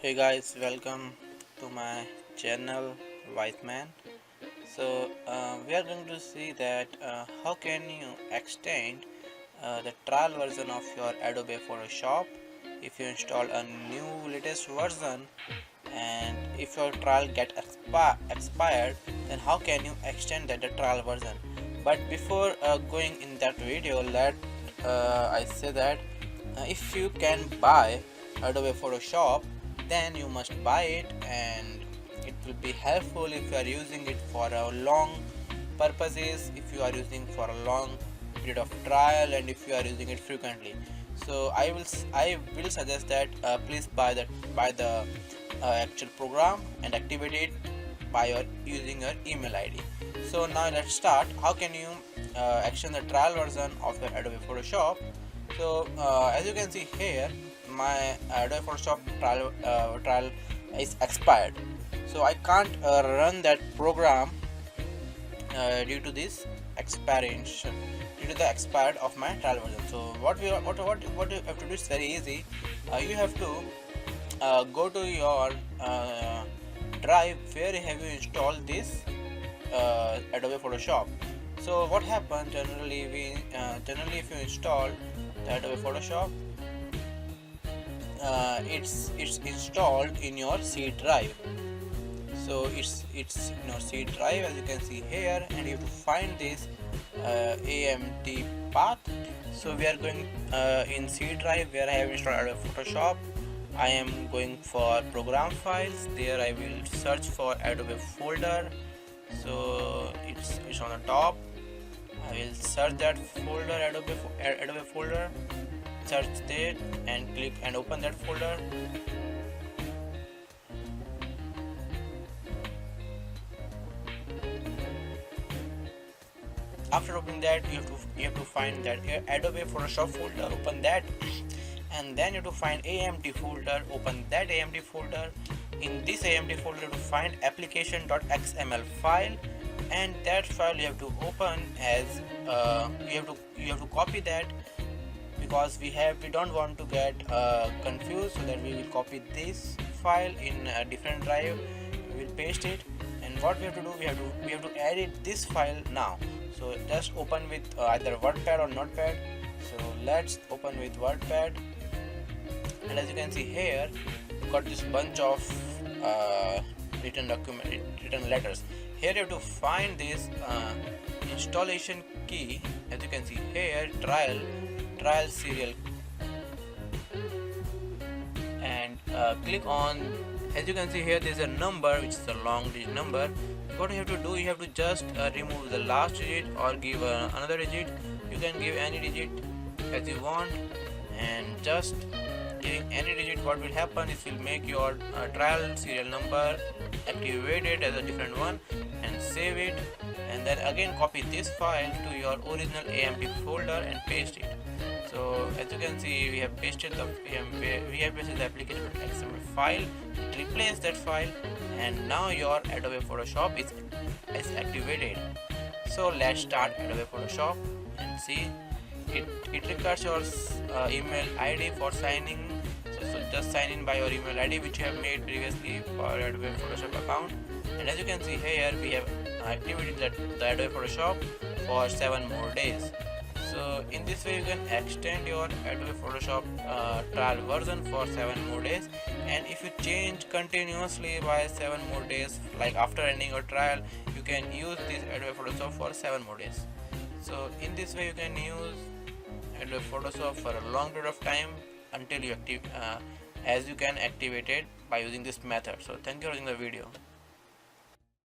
Hey guys, welcome to my channel Wise Man. We are going to see that how can you extend the trial version of your Adobe Photoshop if you install a new latest version, and if your trial get expired, then how can you extend that the trial version. But before going in that video, let I say that if you can buy Adobe Photoshop, then you must buy it, and it will be helpful if you are using it for a long purposes, if you are using for a long period of trial, and if you are using it frequently. So I will suggest that please buy the actual program and activate it by using your email ID. So now let's start. How can you extend the trial version of your Adobe Photoshop? So as you can see here, my Adobe Photoshop trial is expired, so I can't run that program due to this expiration, due to the expired of my trial version. So what you have to do is very easy. You have to go to your drive where have you installed this Adobe Photoshop. So what happens generally, generally if you install the Adobe Photoshop, it's installed in your C drive. So it's in your C drive, as you can see here, and you have to find this AMT path. So we are going in C drive where I have installed Adobe Photoshop. I am going for program files. There I will search for Adobe folder. So it's on the top. I will search that folder, Adobe folder, search there and click and open that folder. After opening that, you have to find that Adobe Photoshop folder, open that, and then you have to find AMT folder, open that AMT folder. In this AMT folder, you have to find application.xml file, and that file you have to open as you have to copy that, because we don't want to get confused, so that we will copy this file in a different drive. We will paste it, and what we have to do, we have to edit this file now. So just open with either WordPad or Notepad. So let's open with WordPad, and as you can see here, we got this bunch of written letters. Here you have to find this installation key. As you can see here, trial serial, and click on, as you can see here, there is a number which is a long digit number. What you have to do, you have to just remove the last digit or give another digit. You can give any digit as you want, and just giving any digit, what will happen is will make your trial serial number activated as a different one, and save it, and then again copy this file to your original AMP folder and paste it. So as you can see, we have pasted the application.xml file, replace that file, and now your Adobe Photoshop is activated. So let's start Adobe Photoshop and see. It requires your email ID for signing. So just sign in by your email ID which you have made previously for Adobe Photoshop account. And as you can see here, we have activated the Adobe Photoshop for 7 more days. So in this way you can extend your Adobe Photoshop trial version for 7 more days, and if you change continuously by 7 more days, like after ending your trial, you can use this Adobe Photoshop for 7 more days. So in this way you can use Adobe Photoshop for a long period of time until you as you can activate it by using this method. So thank you for watching the video.